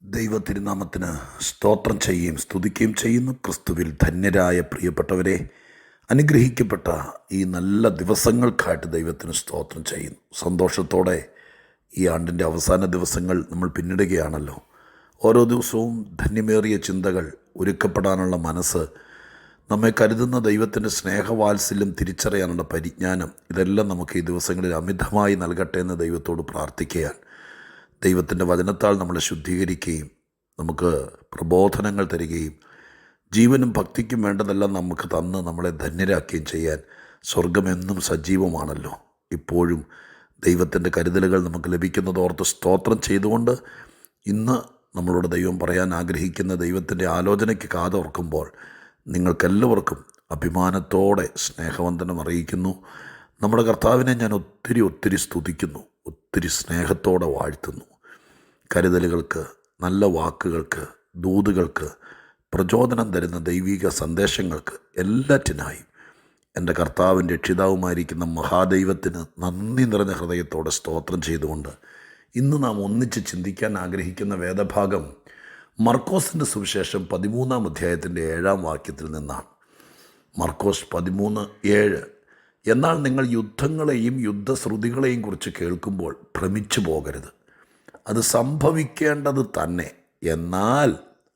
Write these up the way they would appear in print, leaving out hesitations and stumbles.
ദൈവത്തിരുനാമത്തിന് സ്തോത്രം ചെയ്യുകയും സ്തുതിക്കുകയും ചെയ്യുന്നു. ക്രിസ്തുവിൽ ധന്യരായ പ്രിയപ്പെട്ടവരെ, അനുഗ്രഹിക്കപ്പെട്ട ഈ നല്ല ദിവസങ്ങൾക്കായിട്ട് ദൈവത്തിന് സ്തോത്രം ചെയ്യുന്നു. സന്തോഷത്തോടെ ഈ ആണ്ടിൻ്റെ അവസാന ദിവസങ്ങൾ നമ്മൾ പിന്നിടുകയാണല്ലോ. ഓരോ ദിവസവും ധന്യമേറിയ ചിന്തകൾ, ഒരുക്കപ്പെടാനുള്ള മനസ്സ്, നമ്മെ കരുതുന്ന ദൈവത്തിൻ്റെ സ്നേഹവാത്സല്യം തിരിച്ചറിയാനുള്ള പരിജ്ഞാനം, ഇതെല്ലാം നമുക്ക് ഈ ദിവസങ്ങളിൽ അമിതമായി നൽകട്ടെ എന്ന് ദൈവത്തോട് പ്രാർത്ഥിക്കുകയാണ്. ദൈവത്തിൻ്റെ വചനത്താൽ നമ്മളെ ശുദ്ധീകരിക്കുകയും നമുക്ക് പ്രബോധനങ്ങൾ തരികയും ജീവനും ഭക്തിക്കും വേണ്ടതെല്ലാം നമുക്ക് തന്ന് നമ്മളെ ധന്യരാക്കുകയും ചെയ്യാൻ സ്വർഗമെന്നും സജീവമാണല്ലോ. ഇപ്പോഴും ദൈവത്തിൻ്റെ കരുതലുകൾ നമുക്ക് ലഭിക്കുന്നതോർത്ത് സ്തോത്രം ചെയ്തുകൊണ്ട് ഇന്ന് നമ്മളോട് ദൈവം പറയാൻ ആഗ്രഹിക്കുന്ന ദൈവത്തിൻ്റെ ആലോചനയ്ക്ക് കാതോർക്കുമ്പോൾ നിങ്ങൾക്കെല്ലാവർക്കും അഭിമാനത്തോടെ സ്നേഹവന്ദനം അറിയിക്കുന്നു. നമ്മുടെ കർത്താവിനെ ഞാൻ ഒത്തിരി സ്തുതിക്കുന്നു, ഒത്തിരി സ്നേഹത്തോടെ വാഴ്ത്തുന്നു. കരുതലുകൾക്ക്, നല്ല വാക്കുകൾക്ക്, ദൂതുകൾക്ക്, പ്രചോദനം തരുന്ന ദൈവിക സന്ദേശങ്ങൾക്ക് എല്ലാറ്റിനായും എൻ്റെ കർത്താവിൻ്റെ രക്ഷിതാവുമായിരിക്കുന്ന മഹാദൈവത്തിന് നന്ദി നിറഞ്ഞ ഹൃദയത്തോടെ സ്തോത്രം ചെയ്തുകൊണ്ട് ഇന്ന് നാം ഒന്നിച്ച് ചിന്തിക്കാൻ ആഗ്രഹിക്കുന്ന വേദഭാഗം മർക്കോസിൻ്റെ സുവിശേഷം 13-ാം അധ്യായത്തിൻ്റെ 7-ാം വാക്യത്തിൽ നിന്നാണ്. മർക്കോസ് 13:7. എന്നാൽ നിങ്ങൾ യുദ്ധങ്ങളെയും യുദ്ധശ്രുതികളെയും കുറിച്ച് കേൾക്കുമ്പോൾ ഭ്രമിച്ചു പോകരുത്. അത് സംഭവിക്കേണ്ടത് തന്നെ, എന്നാൽ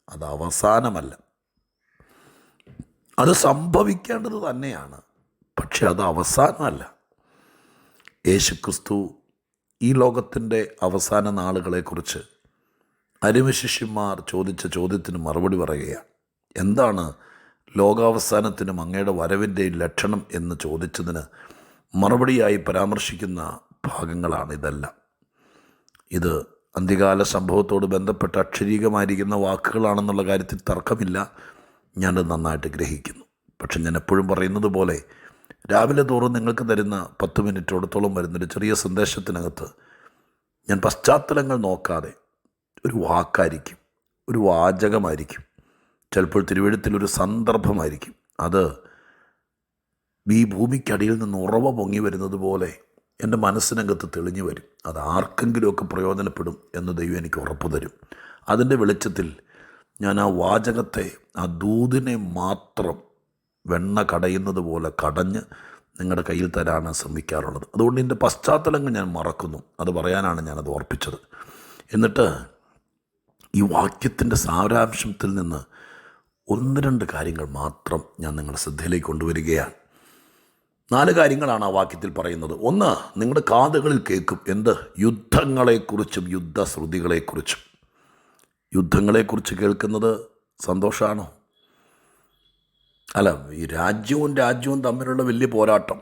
അത് അവസാനമല്ല. അത് സംഭവിക്കേണ്ടത് തന്നെയാണ്, പക്ഷെ അത് അവസാനമല്ല. യേശുക്രിസ്തു ഈ ലോകത്തിൻ്റെ അവസാന നാളുകളെക്കുറിച്ച് അരുമശിഷ്യന്മാർ ചോദിച്ച ചോദ്യത്തിന് മറുപടി പറയുകയാണ്. എന്താണ് ലോകാവസാനത്തിനും അങ്ങയുടെ വരവിൻ്റെ ലക്ഷണം എന്ന് ചോദിച്ചതിന് മറുപടിയായി പരാമർശിക്കുന്ന ഭാഗങ്ങളാണ് ഇതെല്ലാം. ഇത് അന്ത്യകാല സംഭവത്തോട് ബന്ധപ്പെട്ട അക്ഷരീകമായിരിക്കുന്ന വാക്കുകളാണെന്നുള്ള കാര്യത്തിൽ തർക്കമില്ല. ഞാനത് നന്നായിട്ട് ഗ്രഹിക്കുന്നു. പക്ഷെ ഞാൻ എപ്പോഴും പറയുന്നത് പോലെ രാവിലെ തോറും നിങ്ങൾക്ക് തരുന്ന 10 മിനിറ്റോടത്തോളം വരുന്നൊരു ചെറിയ സന്ദേശത്തിനകത്ത് ഞാൻ പശ്ചാത്തലങ്ങൾ നോക്കാതെ ഒരു വാക്കായിരിക്കും, ഒരു വാചകമായിരിക്കും, ചിലപ്പോൾ തിരുവെഴുത്തിലൊരു സന്ദർഭമായിരിക്കും, അത് ഈ ഭൂമിക്കടിയിൽ നിന്ന് ഉറവ പൊങ്ങി വരുന്നത് പോലെ എൻ്റെ മനസ്സിനകത്ത് തെളിഞ്ഞു വരും. അത് ആർക്കെങ്കിലുമൊക്കെ പ്രയോജനപ്പെടും എന്ന് ദൈവം എനിക്ക് ഉറപ്പ് തരും. അതിൻ്റെ വെളിച്ചത്തിൽ ഞാൻ ആ വാചകത്തെ, ആ ദൂതിനെ മാത്രം വെണ്ണ കടയുന്നത് പോലെ കടഞ്ഞ് നിങ്ങളുടെ കയ്യിൽ തരാനാണ് ശ്രമിക്കാറുള്ളത്. അതുകൊണ്ട് എൻ്റെ പശ്ചാത്തലങ്ങൾ ഞാൻ മറക്കുന്നു. അത് പറയാനാണ് ഞാനത് ഓർപ്പിച്ചത്. എന്നിട്ട് ഈ വാക്യത്തിൻ്റെ സാരാംശത്തിൽ നിന്ന് 1-2 കാര്യങ്ങൾ മാത്രം ഞാൻ നിങ്ങളുടെ ശ്രദ്ധയിലേക്ക് കൊണ്ടുവരികയാണ്. 4 കാര്യങ്ങളാണ് ആ വാക്യത്തിൽ പറയുന്നത്. 1, നിങ്ങളുടെ കാതുകളിൽ കേൾക്കും. എന്ത്? യുദ്ധങ്ങളെക്കുറിച്ചും യുദ്ധശ്രുതികളെക്കുറിച്ചും. യുദ്ധങ്ങളെക്കുറിച്ച് കേൾക്കുന്നത് സന്തോഷമാണോ? അല്ല, ഈ രാജ്യവും തമ്മിലുള്ള വലിയ പോരാട്ടം.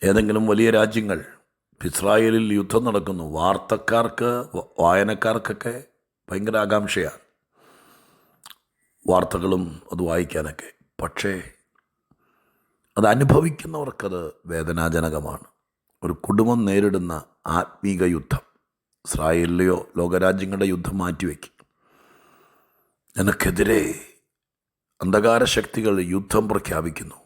ഏതെങ്കിലും വലിയ രാജ്യങ്ങൾ, ഇസ്രായേലിൽ യുദ്ധം നടക്കുന്നു, വാർത്തക്കാർക്ക്, വായനക്കാർക്കൊക്കെ ഭയങ്കര ആകാംക്ഷയാണ്, വാർത്തകളും അത് വായിക്കാനൊക്കെ. പക്ഷേ അത് അനുഭവിക്കുന്നവർക്കത് വേദനാജനകമാണ്. ഒരു കുടുംബം നേരിടുന്ന ആത്മീക യുദ്ധം, ഇസ്രായേലിലെയോ ലോകരാജ്യങ്ങളുടെ യുദ്ധം മാറ്റിവെക്കും. നിനക്കെതിരെ അന്ധകാര ശക്തികൾ യുദ്ധം പ്രഖ്യാപിക്കുന്നു.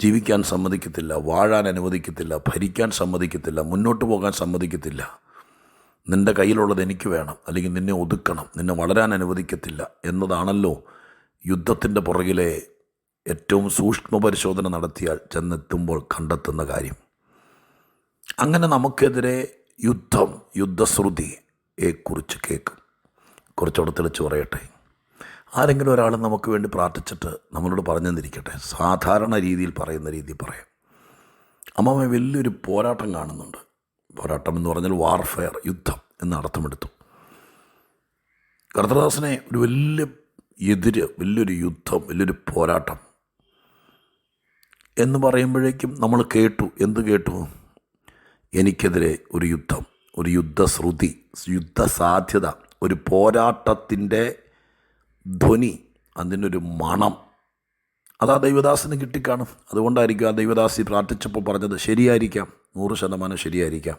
ജീവിക്കാൻ സമ്മതിക്കത്തില്ല, വാഴാൻ അനുവദിക്കത്തില്ല, ഭരിക്കാൻ സമ്മതിക്കത്തില്ല, മുന്നോട്ട് പോകാൻ സമ്മതിക്കത്തില്ല. നിൻ്റെ കയ്യിലുള്ളത് എനിക്ക് വേണം, അല്ലെങ്കിൽ നിന്നെ ഒതുക്കണം, നിന്നെ വളരാൻ അനുവദിക്കത്തില്ല എന്നതാണല്ലോ യുദ്ധത്തിൻ്റെ പുറകിലെ ഏറ്റവും സൂക്ഷ്മ പരിശോധന നടത്തിയാൽ ചെന്നെത്തുമ്പോൾ കണ്ടെത്തുന്ന കാര്യം. അങ്ങനെ നമുക്കെതിരെ യുദ്ധശ്രുതിയെക്കുറിച്ച് കേൾക്കും. കുറച്ചുകൂടെ തെളിച്ച് പറയട്ടെ. ആരെങ്കിലും ഒരാൾ നമുക്ക് വേണ്ടി പ്രാർത്ഥിച്ചിട്ട് നമ്മളോട് പറഞ്ഞു തന്നിരിക്കട്ടെ, സാധാരണ രീതിയിൽ പറയുന്ന രീതിയിൽ പറയാം. അമ്മാമ വലിയൊരു പോരാട്ടം കാണുന്നുണ്ട്. പോരാട്ടം എന്ന് പറഞ്ഞാൽ വാർഫെയർ, യുദ്ധം എന്ന അർത്ഥമെടുത്തു. കർത്തദാസനെ ഒരു വലിയൊരു യുദ്ധം, വലിയൊരു പോരാട്ടം എന്ന് പറയുമ്പോഴേക്കും നമ്മൾ കേട്ടു. എന്ത് കേട്ടു? എനിക്കെതിരെ ഒരു യുദ്ധം, ഒരു യുദ്ധശ്രുതി, യുദ്ധസാധ്യത, ഒരു പോരാട്ടത്തിൻ്റെ ധ്വനി, അതിനൊരു മണം. അതാ ദൈവദാസിന് കിട്ടിക്കാണും. അതുകൊണ്ടായിരിക്കും ആ ദൈവദാസി പ്രാർത്ഥിച്ചപ്പോൾ പറഞ്ഞത് ശരിയായിരിക്കാം, 100% ശരിയായിരിക്കാം.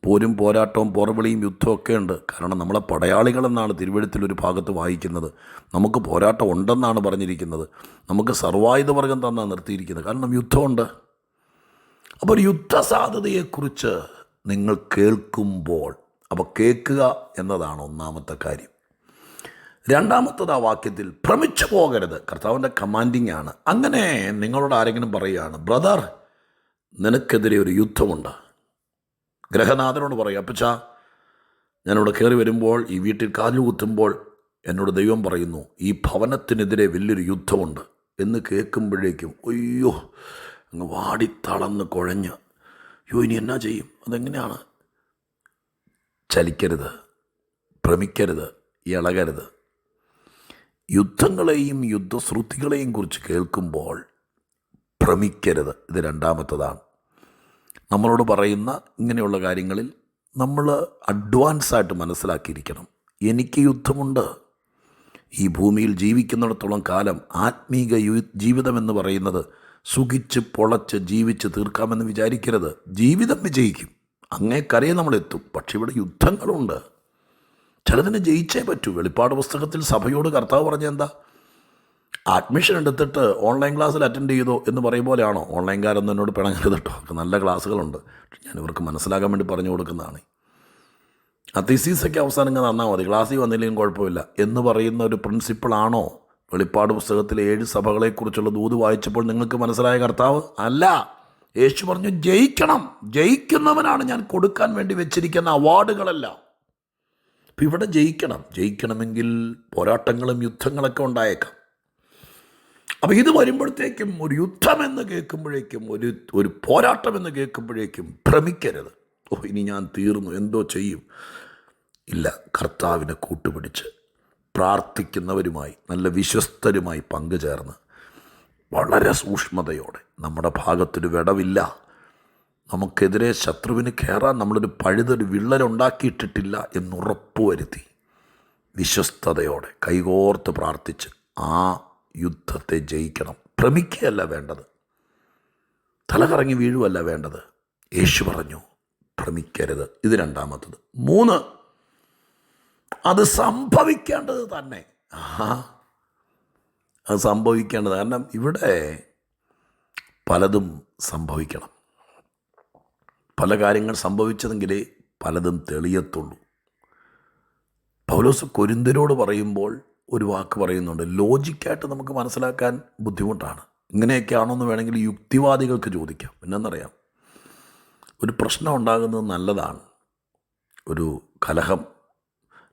പോരും പോരാട്ടവും പോർവിളിയും യുദ്ധമൊക്കെ ഉണ്ട്. കാരണം നമ്മളെ പടയാളികളെന്നാണ് തിരുവെഴുത്തിലൊരു ഭാഗത്ത് വായിക്കുന്നത്. നമുക്ക് പോരാട്ടം ഉണ്ടെന്നാണ് പറഞ്ഞിരിക്കുന്നത്. നമുക്ക് സർവായുധവർഗം തന്നാണ് നിർത്തിയിരിക്കുന്നത്. കാരണം യുദ്ധമുണ്ട്. അപ്പോൾ ഒരു യുദ്ധസാധ്യതയെക്കുറിച്ച് നിങ്ങൾ കേൾക്കുമ്പോൾ അപ്പോൾ കേൾക്കുക എന്നതാണ് ഒന്നാമത്തെ കാര്യം. രണ്ടാമത്തത് ആ വാക്യത്തിൽ ഭ്രമിച്ചു പോകരുത്. കർത്താവിൻ്റെ കമാൻഡിങ് ആണ്. അങ്ങനെ നിങ്ങളോട് ആരെങ്കിലും പറയുകയാണ്, ബ്രദർ നിനക്കെതിരെ ഒരു യുദ്ധമുണ്ട്. ഗ്രഹനാഥനോട് പറയും, അപ്പച്ചാ ഞാനിവിടെ കയറി വരുമ്പോൾ ഈ വീട്ടിൽ കാലു കുത്തുമ്പോൾ എന്നോട് ദൈവം പറയുന്നു ഈ ഭവനത്തിനെതിരെ വലിയൊരു യുദ്ധമുണ്ട് എന്ന് കേൾക്കുമ്പോഴേക്കും അയ്യോ അങ്ങ് വാടിത്തളർന്ന് കുഴഞ്ഞ് ഇനി എന്നാ ചെയ്യും? അതെങ്ങനെയാണ്? ചലിക്കരുത്, ഭ്രമിക്കരുത്, ഇളകരുത്. യുദ്ധങ്ങളെയും യുദ്ധശ്രുതികളെയും കുറിച്ച് കേൾക്കുമ്പോൾ ഭ്രമിക്കരുത്. ഇത് രണ്ടാമത്തതാണ്. നമ്മളോട് പറയുന്ന ഇങ്ങനെയുള്ള കാര്യങ്ങളിൽ നമ്മൾ അഡ്വാൻസായിട്ട് മനസ്സിലാക്കിയിരിക്കണം. എനിക്ക് യുദ്ധമുണ്ട്. ഈ ഭൂമിയിൽ ജീവിക്കുന്നിടത്തോളം കാലം ആത്മീക ജീവിതമെന്ന് പറയുന്നത് സുഖിച്ച് പൊളച്ച് ജീവിച്ച് തീർക്കാമെന്ന് വിചാരിക്കരുത്. ജീവിതം വിജയിക്കും, അങ്ങേക്കരയെ നമ്മളെത്തും. പക്ഷെ ഇവിടെ യുദ്ധങ്ങളുണ്ട്. ചിലതിന് ജയിച്ചേ പറ്റൂ. വെളിപ്പാട് പുസ്തകത്തിൽ സഭയോട് കർത്താവ് പറഞ്ഞ എന്താ? അഡ്മിഷൻ എടുത്തിട്ട് ഓൺലൈൻ ക്ലാസ്സിൽ അറ്റൻഡ് ചെയ്തോ എന്ന് പറയും പോലെയാണോ? ഓൺലൈൻകാരൊന്നും എന്നോട് പിണങ്ങരുത് കേട്ടോ, നല്ല ക്ലാസ്സുകളുണ്ട്. ഞാൻ ഇവർക്ക് മനസ്സിലാക്കാൻ വേണ്ടി പറഞ്ഞു കൊടുക്കുന്നതാണ്. ആ തീസീസൊക്കെ അവസാനം ഇങ്ങനെ തന്നാൽ മതി, ക്ലാസ്സിൽ വന്നില്ലെങ്കിലും കുഴപ്പമില്ല എന്ന് പറയുന്ന ഒരു പ്രിൻസിപ്പിളാണോ വെളിപ്പാട് പുസ്തകത്തിലെ 7 സഭകളെക്കുറിച്ചുള്ള ദൂത് വായിച്ചപ്പോൾ നിങ്ങൾക്ക് മനസ്സിലായ കർത്താവ്? അല്ല. യേശു പറഞ്ഞു ജയിക്കണം, ജയിക്കുന്നവനാണ് ഞാൻ കൊടുക്കാൻ വേണ്ടി വെച്ചിരിക്കുന്ന അവാർഡുകളെല്ലാം. അപ്പം ഇവിടെ ജയിക്കണമെങ്കിൽ പോരാട്ടങ്ങളും യുദ്ധങ്ങളൊക്കെ ഉണ്ടായേക്കാം. അപ്പം ഇത് വരുമ്പോഴത്തേക്കും ഒരു യുദ്ധമെന്ന് കേൾക്കുമ്പോഴേക്കും ഒരു പോരാട്ടമെന്ന് കേൾക്കുമ്പോഴേക്കും ഭ്രമിക്കരുത്. ഇനി ഞാൻ തീർന്നു, എന്തോ ചെയ്യും? ഇല്ല, കർത്താവിനെ കൂട്ടുപിടിച്ച് പ്രാർത്ഥിക്കുന്നവരുമായി നല്ല വിശ്വസ്തരുമായി പങ്കുചേർന്ന് വളരെ സൂക്ഷ്മതയോടെ, നമ്മുടെ ഭാഗത്തൊരു വിടവില്ല, നമുക്കെതിരെ ശത്രുവിന് കയറാൻ നമ്മളൊരു പഴുതൊരു വിള്ളലുണ്ടാക്കിയിട്ടിട്ടില്ല എന്നുറപ്പുവരുത്തി വിശ്വസ്തയോടെ കൈകോർത്ത് പ്രാർത്ഥിച്ച് ആ യുദ്ധത്തെ ജയിക്കണം. ഭ്രമിക്കുകയല്ല വേണ്ടത്, തലകറങ്ങി വീഴുവല്ല വേണ്ടത്. യേശു പറഞ്ഞു ഭ്രമിക്കരുത്. ഇത് രണ്ടാമത്തത്. 3, അത് സംഭവിക്കേണ്ടത് തന്നെ. അത് സംഭവിക്കേണ്ടത്. കാരണം ഇവിടെ പലതും സംഭവിക്കണം. പല കാര്യങ്ങൾ സംഭവിച്ചതെങ്കിലേ പലതും തെളിയത്തുള്ളൂ. പൗലോസ് കൊരിന്ത്യരോട് പറയുമ്പോൾ ഒരു വാക്ക് പറയുന്നുണ്ട്, ലോജിക്കായിട്ട് നമുക്ക് മനസ്സിലാക്കാൻ ബുദ്ധിമുട്ടാണ്. ഇങ്ങനെയൊക്കെയാണോ എന്ന് വേണമെങ്കിൽ യുക്തിവാദികൾക്ക് ചോദിക്കാം. പിന്നെന്നറിയാം, ഒരു പ്രശ്നം ഉണ്ടാകുന്നത് നല്ലതാണ്. ഒരു കലഹം,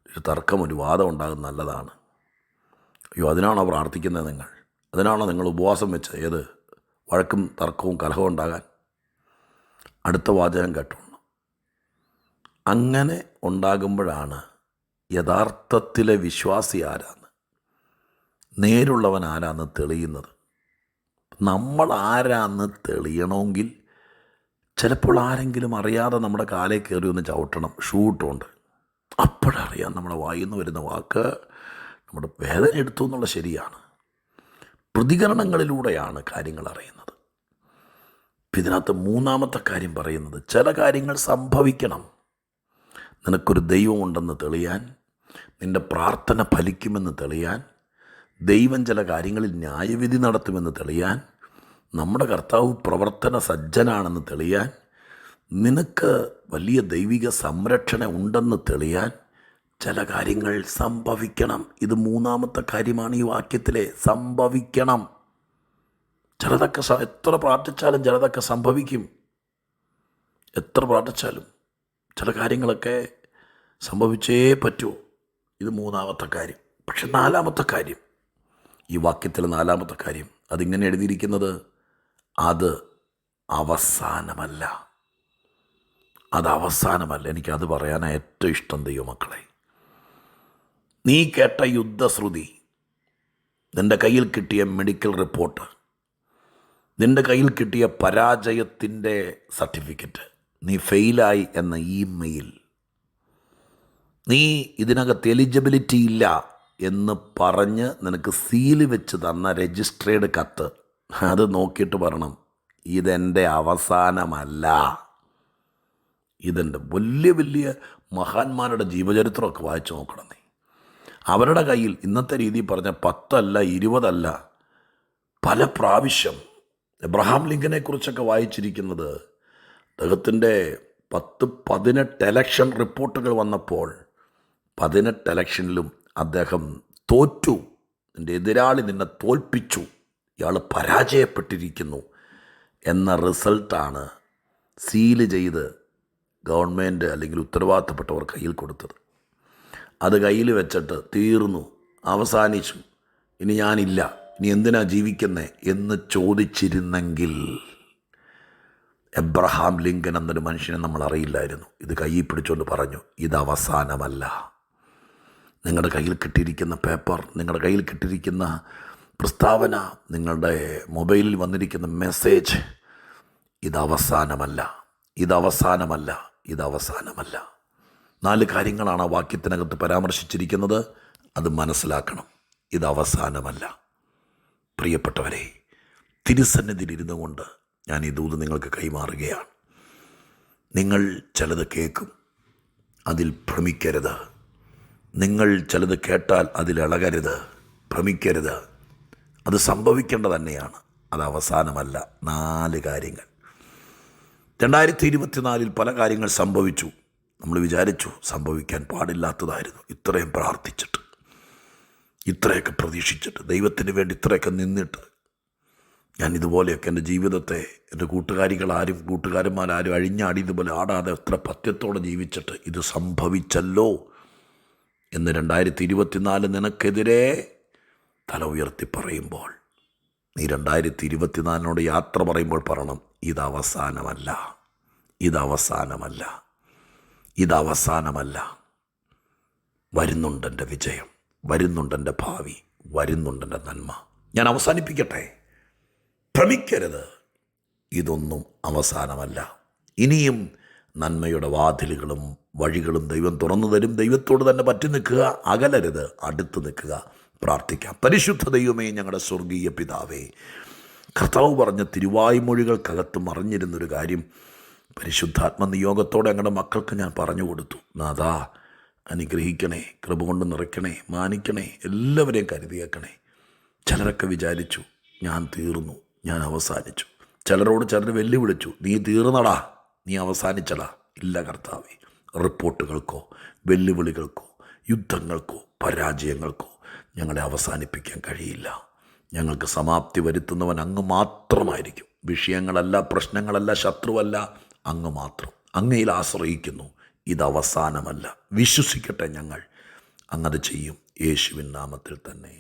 ഒരു തർക്കം, ഒരു വാദം ഉണ്ടാകുന്നത് നല്ലതാണ്. അയ്യോ അതിനാണോ പ്രാർത്ഥിക്കുന്നത് നിങ്ങൾ? അതിനാണോ നിങ്ങൾ ഉപവാസം വെച്ച് ഏത് വഴക്കും തർക്കവും കലഹവും ഉണ്ടാകാൻ? അടുത്ത വാചകം കേട്ടോളൂ. അങ്ങനെ ഉണ്ടാകുമ്പോഴാണ് യഥാർത്ഥത്തിലെ വിശ്വാസി ആരാന്ന്, നേരുള്ളവൻ ആരാന്ന് തെളിയുന്നത്. നമ്മൾ ആരാന്ന് തെളിയണമെങ്കിൽ ചിലപ്പോൾ ആരെങ്കിലും അറിയാതെ നമ്മുടെ കാലേ കയറി ഒന്ന് ചവിട്ടണം, ഷൂ ഇട്ടുകൊണ്ട്. അപ്പോഴറിയാം നമ്മുടെ വായിൽ നിന്ന് വരുന്ന വാക്ക് നമ്മുടെ വേദന എടുത്തു എന്നുള്ള ശരിയാണ്. പ്രതികരണങ്ങളിലൂടെയാണ് കാര്യങ്ങൾ അറിയുന്നത്. ഇതിനകത്ത് 3ാമത്തെ കാര്യം പറയുന്നത്, ചില കാര്യങ്ങൾ സംഭവിക്കണം. നിനക്കൊരു ദൈവമുണ്ടെന്ന് തെളിയാൻ, നിൻ്റെ പ്രാർത്ഥന ഫലിക്കുമെന്ന് തെളിയാൻ, ദൈവം ചില കാര്യങ്ങളിൽ ന്യായവിധി നടത്തുമെന്ന് തെളിയാൻ, നമ്മുടെ കർത്താവ് പ്രവർത്തന സജ്ജനാണെന്ന് തെളിയാൻ, നിനക്ക് വലിയ ദൈവിക സംരക്ഷണ ഉണ്ടെന്ന് തെളിയാൻ ചില കാര്യങ്ങൾ സംഭവിക്കണം. ഇത് 3ാമത്തെ കാര്യമാണ് ഈ വാക്യത്തിലെ സംഭവിക്കണം. ചിലതൊക്കെ എത്ര പ്രാർത്ഥിച്ചാലും ചിലതൊക്കെ സംഭവിക്കും. എത്ര പ്രാർത്ഥിച്ചാലും ചില കാര്യങ്ങളൊക്കെ സംഭവിച്ചേ പറ്റൂ. ഇത് 3ാമത്തെ കാര്യം. പക്ഷെ 4ാമത്തെ കാര്യം, ഈ വാക്യത്തിലെ 4ാമത്തെ കാര്യം, അതിങ്ങനെ എഴുതിയിരിക്കുന്നത്, അത് അവസാനമല്ല. അത് അവസാനമല്ല. എനിക്കത് പറയാനാണ് ഏറ്റവും ഇഷ്ടം. ദൈവമക്കളെ, നീ കേട്ട യുദ്ധശ്രുതി, നിൻ്റെ കയ്യിൽ കിട്ടിയ മെഡിക്കൽ റിപ്പോർട്ട്, നിൻ്റെ കയ്യിൽ കിട്ടിയ പരാജയത്തിൻ്റെ സർട്ടിഫിക്കറ്റ്, നീ ഫെയിലായി എന്ന ഇമെയിൽ, നീ ഇതിനകത്ത് എലിജിബിലിറ്റി ഇല്ല എന്ന് പറഞ്ഞ് നിനക്ക് സീല് വെച്ച് തന്ന രജിസ്ട്രേഡ് കത്ത്, അത് നോക്കിയിട്ട് പറയണം, ഇതെൻ്റെ അവസാനമല്ല. ഇതെൻ്റെ വലിയ വലിയ മഹാന്മാരുടെ ജീവചരിത്രമൊക്കെ വായിച്ചു നോക്കണം നീ. അവരുടെ കയ്യിൽ ഇന്നത്തെ രീതിയിൽ പറഞ്ഞ 10 അല്ല 20 അല്ല, പല പ്രാവശ്യം എബ്രഹാം ലിങ്കനെക്കുറിച്ചൊക്കെ വായിച്ചിരിക്കുന്നത്, അദ്ദേഹത്തിൻ്റെ 18 എലക്ഷൻ റിപ്പോർട്ടുകൾ വന്നപ്പോൾ 18 എലക്ഷനിലും അദ്ദേഹം തോറ്റു. നിൻ്റെ എതിരാളി നിന്നെ തോൽപ്പിച്ചു, ഇയാൾ പരാജയപ്പെട്ടിരിക്കുന്നു എന്ന റിസൾട്ടാണ് സീല് ചെയ്ത് ഗവൺമെൻറ് അല്ലെങ്കിൽ ഉത്തരവാദിത്തപ്പെട്ടവർ കയ്യിൽ കൊടുത്തത്. അത് കയ്യിൽ വെച്ചിട്ട് തീർന്നു, അവസാനിച്ചു, ഇനി ഞാനില്ല, ഇനി എന്തിനാ ജീവിക്കുന്നേ എന്ന് ചോദിച്ചിരുന്നെങ്കിൽ എബ്രഹാം ലിങ്കൻ എന്നൊരു മനുഷ്യനെ നമ്മൾ അറിയില്ലായിരുന്നു. ഇത് കയ്യിൽ പിടിച്ചുകൊണ്ട് പറഞ്ഞു, ഇത് അവസാനമല്ല. നിങ്ങളുടെ കയ്യിൽ കിട്ടിയിരിക്കുന്ന പേപ്പർ, നിങ്ങളുടെ കയ്യിൽ കിട്ടിയിരിക്കുന്ന പ്രസ്താവന, നിങ്ങളുടെ മൊബൈലിൽ വന്നിരിക്കുന്ന മെസ്സേജ്, ഇത് അവസാനമല്ല, ഇത് അവസാനമല്ല, ഇത് അവസാനമല്ല. 4 കാര്യങ്ങളാണ് ആ വാക്യത്തിനകത്ത് പരാമർശിച്ചിരിക്കുന്നത്. അത് മനസ്സിലാക്കണം. ഇത് അവസാനമല്ല. പ്രിയപ്പെട്ടവരെ, തിരുസന്നിധിയിൽ ഇരുന്നു കൊണ്ട് ഞാൻ ഈ ദൂത് നിങ്ങൾക്ക് കൈമാറുകയാണ്. നിങ്ങൾ ചിലത് കേൾക്കും, അതിൽ ഭ്രമിക്കരുത്. നിങ്ങൾ ചിലത് കേട്ടാൽ അതിലിളകരുത്, ഭ്രമിക്കരുത്. അത് സംഭവിക്കേണ്ടത് തന്നെയാണ്. അത് അവസാനമല്ല. 4 കാര്യങ്ങൾ. 2024 പല കാര്യങ്ങൾ സംഭവിച്ചു. നമ്മൾ വിചാരിച്ചു സംഭവിക്കാൻ പാടില്ലാത്തതായിരുന്നു. ഇത്രയും പ്രാർത്ഥിച്ചിട്ട്, ഇത്രയൊക്കെ പ്രതീക്ഷിച്ചിട്ട്, ദൈവത്തിന് വേണ്ടി ഇത്രയൊക്കെ നിന്നിട്ട്, ഞാൻ ഇതുപോലെയൊക്കെ എൻ്റെ ജീവിതത്തെ എൻ്റെ കൂട്ടുകാരന്മാരാരും അഴിഞ്ഞാടിയതുപോലെ ആടാതെ എത്ര പഥ്യത്തോടെ ജീവിച്ചിട്ട് ഇത് സംഭവിച്ചല്ലോ എന്ന് 2024 നിനക്കെതിരെ തല ഉയർത്തി പറയുമ്പോൾ, നീ 2024 യാത്ര പറയുമ്പോൾ പറയണം, ഇത് അവസാനമല്ല, ഇത് അവസാനമല്ല, ഇത് അവസാനമല്ല. വരുന്നുണ്ട് എൻ്റെ വിജയം, വരുന്നുണ്ട് എൻ്റെ ഭാവി, വരുന്നുണ്ട് എൻ്റെ നന്മ. ഞാൻ അവസാനിപ്പിക്കട്ടെ, ഭ്രമിക്കരുത്. ഇതൊന്നും അവസാനമല്ല. ഇനിയും നന്മയുടെ വാതിലുകളും വഴികളും ദൈവം തുറന്നു തരും. ദൈവത്തോട് തന്നെ പറ്റി നിൽക്കുക, അകലരുത്, അടുത്ത് നിൽക്കുക. പ്രാർത്ഥിക്കാം. പരിശുദ്ധ ദൈവമേ, ഞങ്ങളുടെ സ്വർഗീയ പിതാവേ, കർത്താവ് പറഞ്ഞ തിരുവായ്മൊഴികൾക്കകത്ത് മറിഞ്ഞിരുന്നൊരു കാര്യം പരിശുദ്ധാത്മനിയോഗത്തോടെ ഞങ്ങളുടെ മക്കൾക്ക് ഞാൻ പറഞ്ഞു കൊടുത്തു. നാഥാ, അനുഗ്രഹിക്കണേ, കൃപ കൊണ്ട് നിറയ്ക്കണേ, മാനിക്കണേ, എല്ലാവരെയും കരുതിയേക്കണേ. ചിലരൊക്കെ വിചാരിച്ചു ഞാൻ തീർന്നു, ഞാൻ അവസാനിച്ചു. ചിലർ വെല്ലുവിളിച്ചു, നീ തീർന്നടാ, നീ അവസാനിച്ചടാ. ഇല്ല കർത്താവേ, റിപ്പോർട്ടുകൾക്കോ വെല്ലുവിളികൾക്കോ യുദ്ധങ്ങൾക്കോ പരാജയങ്ങൾക്കോ ഞങ്ങളെ അവസാനിപ്പിക്കാൻ കഴിയില്ല. ഞങ്ങൾക്ക് സമാപ്തി വരുത്തുന്നവൻ അങ്ങ് മാത്രമായിരിക്കും. വിഷയങ്ങളല്ല, പ്രശ്നങ്ങളല്ല, ശത്രുവല്ല, അങ്ങ് മാത്രം. അങ്ങയിൽ ആശ്രയിക്കുന്നു. ഇത് അവസാനമല്ല. വിശ്വസിക്കട്ടെ ഞങ്ങൾ. അങ്ങത് ചെയ്യും. യേശുവിൻ നാമത്തിൽ തന്നെ.